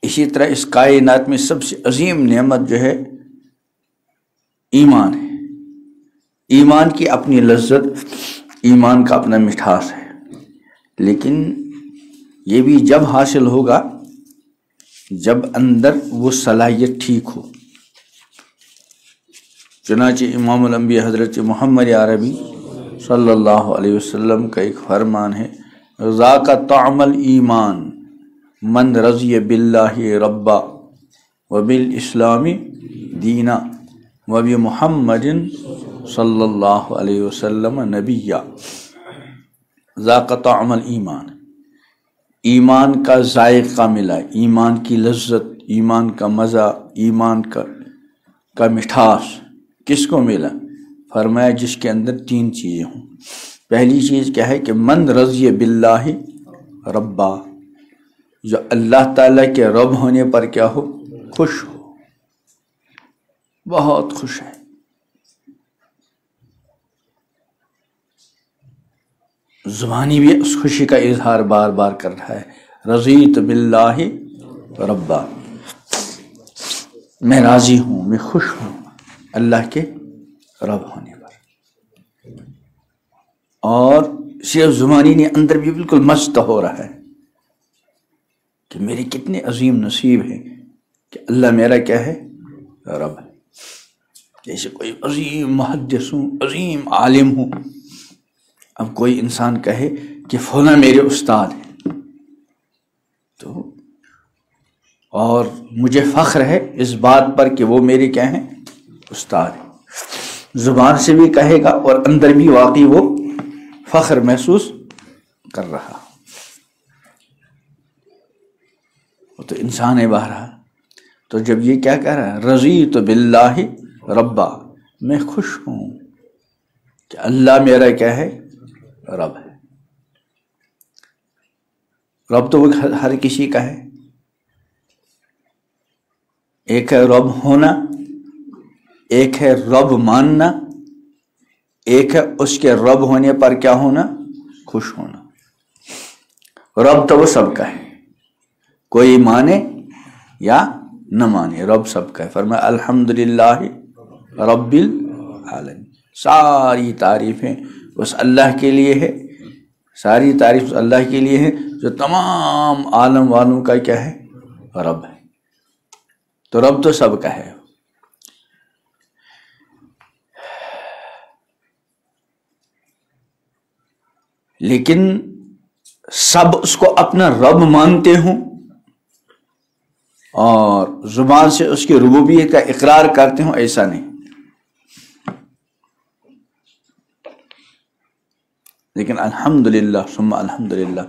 اسی طرح اس کائنات میں سب سے عظیم نعمت جو ہے ایمان ہے. ایمان کی اپنی لذت، ایمان کا اپنا مٹھاس ہے، لیکن یہ بھی جب حاصل ہوگا جب اندر وہ صلاحیت ٹھیک ہو. چنانچہ امام الانبیاء حضرت محمد عربی صلی اللہ علیہ وسلم کا ایک فرمان ہے، ذاق طعم الایمان من رضی باللہ ربا وبالاسلام دینا وبمحمد صلی اللہ علیہ وسلم نبیا. ذاق طعم الایمان، ایمان کا ذائقہ ملا، ایمان کی لذت، ایمان کا مزہ، ایمان کا مٹھاس کس کو ملا؟ فرمایا جس کے اندر تین چیزیں ہوں. پہلی چیز کیا ہے کہ من رضی باللہ ربا، جو اللہ تعالیٰ کے رب ہونے پر کیا ہو؟ خوش ہو، بہت خوش ہے. زبانی بھی اس خوشی کا اظہار بار بار کر رہا ہے، رضیت باللہ ربا، میں راضی ہوں، میں خوش ہوں اللہ کے رب ہونے پر. اور صرف زبانی نہیں، اندر بھی بالکل مست ہو رہا ہے کہ میرے کتنے عظیم نصیب ہیں کہ اللہ میرا کیا ہے؟ رب ہے. جیسے کوئی عظیم محدث ہوں، عظیم عالم ہوں، اب کوئی انسان کہے کہ فلاں میرے استاد ہیں تو، اور مجھے فخر ہے اس بات پر کہ وہ میرے کیا ہیں؟ استاد ہیں. زبان سے بھی کہے گا اور اندر بھی واقعی وہ فخر محسوس کر رہا. وہ تو انسان ہے بہرحال. تو جب یہ کیا کہہ رہا ہے؟ رضیت باللہ ربا، میں خوش ہوں کہ اللہ میرا کیا ہے؟ رب ہے. رب تو وہ ہر کسی کا ہے. ایک ہے رب ہونا، ایک ہے رب ماننا، ایک ہے اس کے رب ہونے پر کیا ہونا؟ خوش ہونا. رب تو وہ سب کا ہے، کوئی مانے یا نہ مانے، رب سب کا ہے. فرمایا الحمدللہ رب العالمین، ساری تعریفیں اس اللہ کے لیے ہے، ساری تعریف اس اللہ کے لیے ہے جو تمام عالم والوں کا کیا ہے؟ رب ہے. تو رب تو سب کا ہے. لیکن سب اس کو اپنا رب مانتے ہوں اور زبان سے اس کی ربوبیت کا اقرار کرتے ہوں، ایسا نہیں. لیکن الحمدللہ ثم الحمدللہ،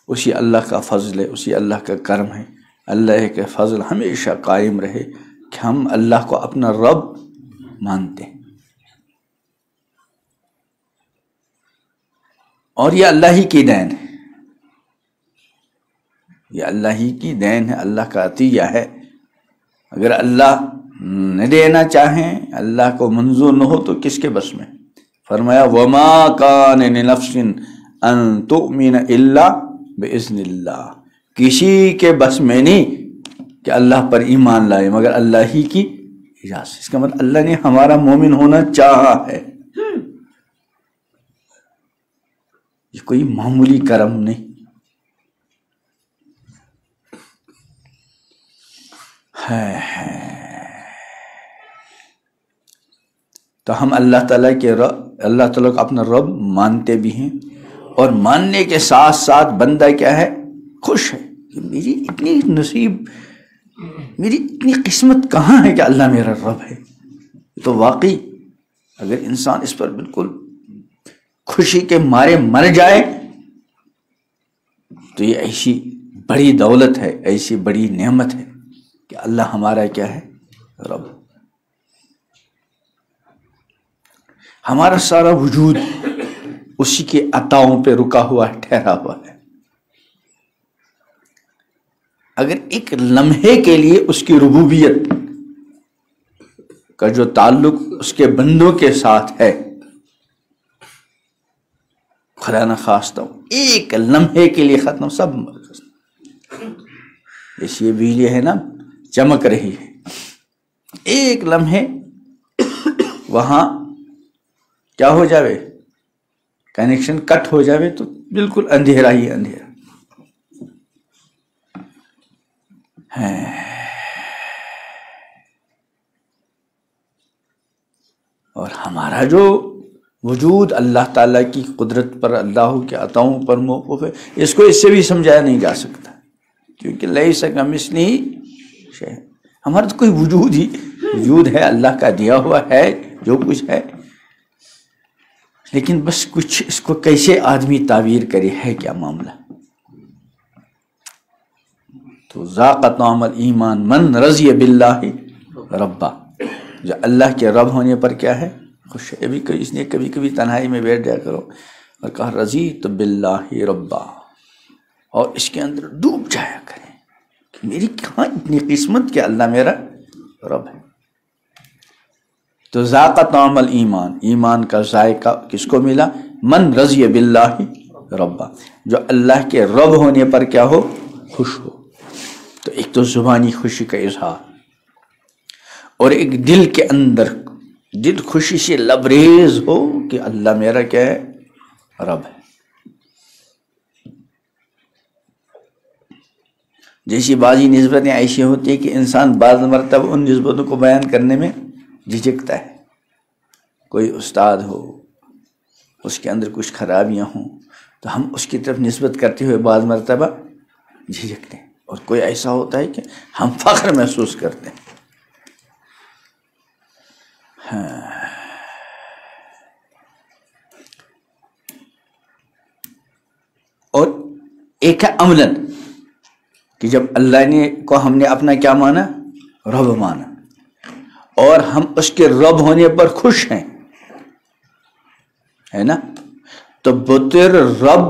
اسی اللہ کا فضل ہے، اسی اللہ کا کرم ہے. اللہ کے فضل ہمیشہ قائم رہے کہ ہم اللہ کو اپنا رب مانتے ہیں. اور یہ اللہ ہی کی دین ہے، یہ اللہ ہی کی دین ہے، اللہ کا عطیہ ہے. اگر اللہ نہ دینا چاہیں، اللہ کو منظور نہ ہو تو کس کے بس میں؟ فرمایا وَمَا كَانَ لِنَفْسٍ أَن تُؤْمِنَ إِلَّا بِإِذْنِ اللَّهِ، کسی کے بس میں نہیں کہ اللہ پر ایمان لائے مگر اللہ ہی کی اجازت. اس کا مطلب اللہ نے ہمارا مومن ہونا چاہا ہے. یہ کوئی معمولی کرم نہیں ہے. تو ہم اللہ تعالیٰ کے رب، اللہ تعالیٰ کو اپنا رب مانتے بھی ہیں، اور ماننے کے ساتھ ساتھ بندہ کیا ہے؟ خوش ہے کہ میری اتنی نصیب، میری اتنی قسمت کہاں ہے کہ اللہ میرا رب ہے. تو واقعی اگر انسان اس پر بالکل خوشی کے مارے مر جائے تو یہ ایسی بڑی دولت ہے، ایسی بڑی نعمت ہے کہ اللہ ہمارا کیا ہے؟ رب. ہمارا سارا وجود اسی کے عطاؤں پہ رکا ہوا ہے، ٹھہرا ہوا ہے. اگر ایک لمحے کے لیے اس کی ربوبیت کا جو تعلق اس کے بندوں کے ساتھ ہے، خدا نخواستہ ایک لمحے کے لیے ختم، سب جیسے یہ بجلی ہے نا چمک رہی ہے، ایک لمحے وہاں کیا ہو جاوے، کنیکشن کٹ ہو جاوے تو بالکل اندھیرا ہی اندھیرا ہے۔ اور ہمارا جو وجود اللہ تعالیٰ کی قدرت پر، اللہ کے عطاؤں پر موقوف ہے، اس کو اس سے بھی سمجھایا نہیں جا سکتا، کیونکہ لیس کمثلہ شیء، ہمارا تو کوئی وجود ہے، اللہ کا دیا ہوا ہے جو کچھ ہے، لیکن بس کچھ اس کو کیسے آدمی تعبیر کرے، ہے کیا معاملہ۔ تو ذاق طعم الایمان من رضی باللہ ربا، جو اللہ کے رب ہونے پر کیا ہے، خوش ہے۔ ابھی اس نے کبھی کبھی تنہائی میں بیٹھ جایا کرو اور کہا رضیت باللہ ربا، اور اس کے اندر ڈوب جایا کریں کہ میری کہاں اتنی قسمت کہ اللہ میرا رب ہے۔ تو ذاق طعم الایمان، ایمان کا ذائقہ کس کو ملا، من رضی باللہ ربا، جو اللہ کے رب ہونے پر کیا ہو، خوش ہو۔ تو ایک تو زبانی خوشی کا اظہار، اور ایک دل کے اندر دل خوشی سے لبریز ہو کہ اللہ میرا کیا ہے، رب ہے۔ جیسی بعضی نسبتیں ایسی ہوتی ہیں کہ انسان بعض مرتبہ ان نسبتوں کو بیان کرنے میں جھجکتا ہے۔ کوئی استاد ہو، اس کے اندر کچھ خرابیاں ہوں تو ہم اس کی طرف نسبت کرتے ہوئے بعض مرتبہ جھجکتے ہیں، اور کوئی ایسا ہوتا ہے کہ ہم فخر محسوس کرتے ہیں۔ اور ایک ہے عملاً کہ جب اللہ نے کو ہم نے اپنا کیا مانا، رب مانا، اور ہم اس کے رب ہونے پر خوش ہیں، ہے نا۔ تو بطر رب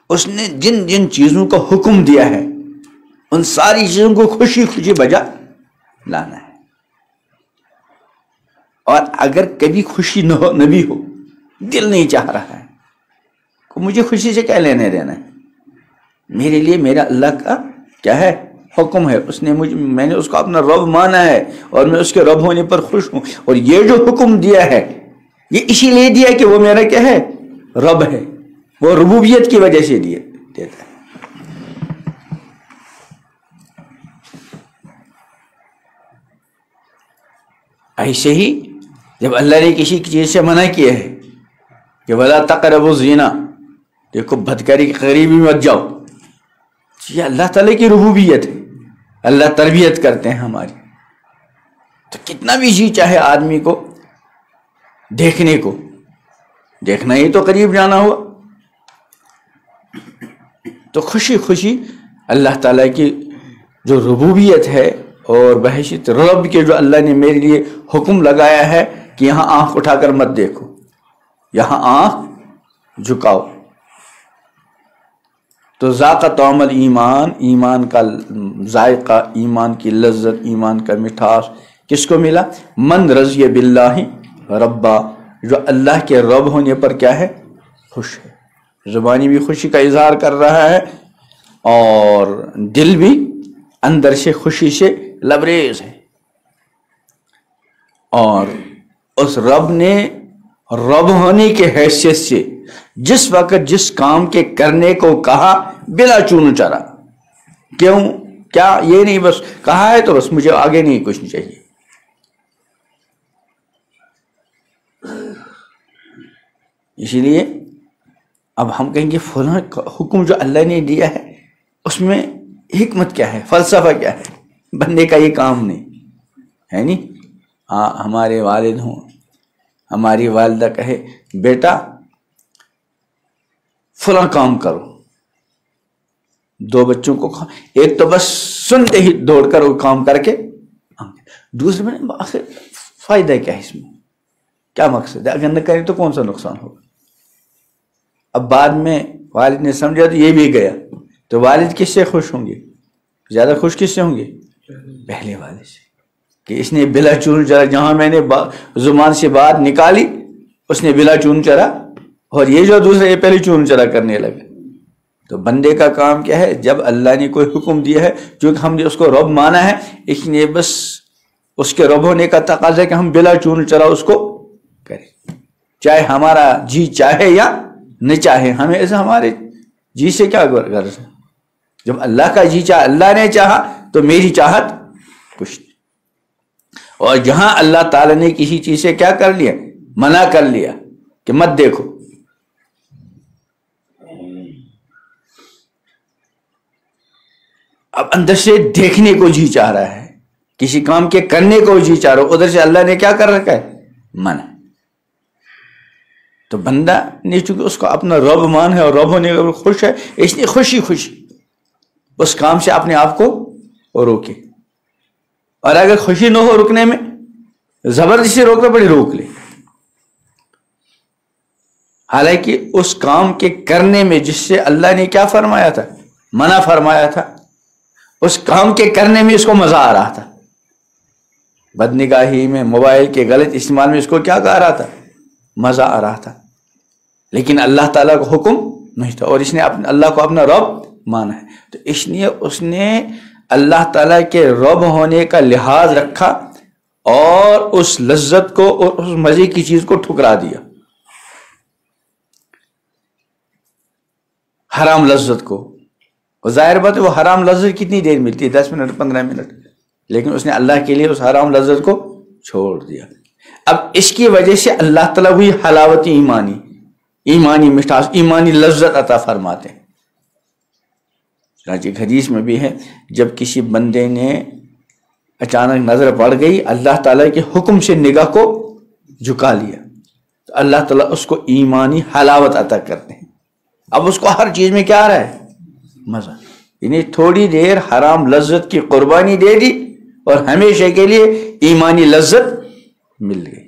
اس نے جن جن چیزوں کا حکم دیا ہے ان ساری چیزوں کو خوشی خوشی بجا لانا ہے، اور اگر کبھی خوشی نہ بھی ہو، دل نہیں چاہ رہا ہے کہ مجھے خوشی سے کیا لینے دینا ہے، میرے لیے میرا اللہ کا کیا ہے، حکم ہے، اس نے میں نے اس کو اپنا رب مانا ہے اور میں اس کے رب ہونے پر خوش ہوں، اور یہ جو حکم دیا ہے یہ اسی لیے دیا کہ وہ میرا کیا ہے، رب ہے، وہ ربوبیت کی وجہ سے دیتا ہے۔ ایسے ہی جب اللہ نے کسی چیز سے منع کیا ہے کہ وَلَا تَقْرَبُوا الزِّنَا، دیکھو بدکاری کی قریبی مت جاؤ، یہ اللہ تعالیٰ کی ربوبیت ہے، اللہ تربیت کرتے ہیں ہماری۔ تو کتنا بھی جی چاہے آدمی کو دیکھنے کو، دیکھنا ہی تو قریب جانا ہوا، تو خوشی خوشی اللہ تعالیٰ کی جو ربوبیت ہے اور بحیثیت رب کے جو اللہ نے میرے لیے حکم لگایا ہے کہ یہاں آنکھ اٹھا کر مت دیکھو، یہاں آنکھ جھکاؤ۔ تو ذاق طعم الایمان، ایمان کا ذائقہ، ایمان کی لذت، ایمان کا مٹھاس کس کو ملا، من رضی باللہ ربا، جو اللہ کے رب ہونے پر کیا ہے، خوش ہے، زبانی بھی خوشی کا اظہار کر رہا ہے اور دل بھی اندر سے خوشی سے لبریز ہے۔ اور اس رب نے رب ہونے کے حیثیت سے جس وقت جس کام کے کرنے کو کہا بلا چون چرا، کیوں، کیا، یہ نہیں بس کہا ہے تو بس مجھے آگے نہیں کچھ نہیں چاہیے۔ اسی لیے اب ہم کہیں گے فلاں حکم جو اللہ نے دیا ہے اس میں حکمت کیا ہے، فلسفہ کیا ہے، بندے کا یہ کام نہیں ہے، نہیں۔ ہاں ہمارے والد ہوں، ہماری والدہ کہے بیٹا فلاں کام کرو، دو بچوں کو ایک تو بس سنتے ہی دوڑ کر وہ کام کر کے، دوسرے میں آخر فائدہ کیا ہے اس میں، کیا مقصد ہے، اگر نہ کریں تو کون سا نقصان ہوگا۔ اب بعد میں والد نے سمجھا تو یہ بھی گیا، تو والد کس سے خوش ہوں گے، زیادہ خوش کس سے ہوں گے، پہلے والد سے، کہ اس نے بلا چون چرا، جہاں میں نے زبان سے بات نکالی اس نے بلا چون چرا، اور یہ جو دوسرا یہ پہلے چون چرا کرنے لگا۔ تو بندے کا کام کیا ہے؟ جب اللہ نے کوئی حکم دیا ہے، چونکہ ہم نے اس کو رب مانا ہے، اس لیے بس اس کے رب ہونے کا تقاضا ہے کہ ہم بلا چون چرا اس کو کریں، چاہے ہمارا جی چاہے یا نہ چاہے. ہمیں ایسا ہمارے جی سے کیا غرض ہے؟ جب اللہ کا جی چاہا، اللہ نے چاہا تو میری چاہت کچھ نہیں. اور جہاں اللہ تعالیٰ نے کسی چیز سے کیا کر لیا؟ منع کر لیا کہ مت دیکھو، اب اندر سے دیکھنے کو جی چاہ رہا ہے، کسی کام کے کرنے کو جی چاہ رہا ہو، ادھر سے اللہ نے کیا کر رکھا ہے؟ منع. تو بندہ نے چونکہ اس کو اپنا رب مان ہے اور رب ہونے کا خوش ہے، اس لیے خوشی خوشی اس کام سے اپنے آپ کو روکے. اور اگر خوشی نہ ہو رکنے میں، زبردستی روکنا پڑے، روک لے. حالانکہ اس کام کے کرنے میں جس سے اللہ نے کیا فرمایا تھا؟ منع فرمایا تھا، اس کام کے کرنے میں اس کو مزہ آ رہا تھا. بدنگاہی میں، موبائل کے غلط استعمال میں اس کو کیا کہہ رہا تھا؟ مزہ آ رہا تھا. لیکن اللہ تعالیٰ کو حکم نہیں تھا، اور اس نے اللہ کو اپنا رب مانا ہے. تو اس لیے اس نے اللہ تعالیٰ کے رب ہونے کا لحاظ رکھا اور اس لذت کو اور اس مزے کی چیز کو ٹھکرا دیا، حرام لذت کو. ظاہر بات ہے وہ حرام لذت کتنی دیر ملتی ہے؟ 10 منٹ 15 منٹ، لیکن اس نے اللہ کے لیے اس حرام لذت کو چھوڑ دیا. اب اس کی وجہ سے اللہ تعالیٰ ہوئی حلاوت ایمانی مٹھاس، ایمانی لذت عطا فرماتے ہیں. چنانچہ حدیث میں بھی ہے، جب کسی بندے نے اچانک نظر پڑ گئی، اللہ تعالیٰ کے حکم سے نگاہ کو جھکا لیا، تو اللہ تعالیٰ اس کو ایمانی حلاوت عطا کرتے ہیں. اب اس کو ہر چیز میں کیا آ رہا ہے؟ مزہ. یعنی تھوڑی دیر حرام لذت کی قربانی دے دی اور ہمیشہ کے لیے ایمانی لذت مل گئی.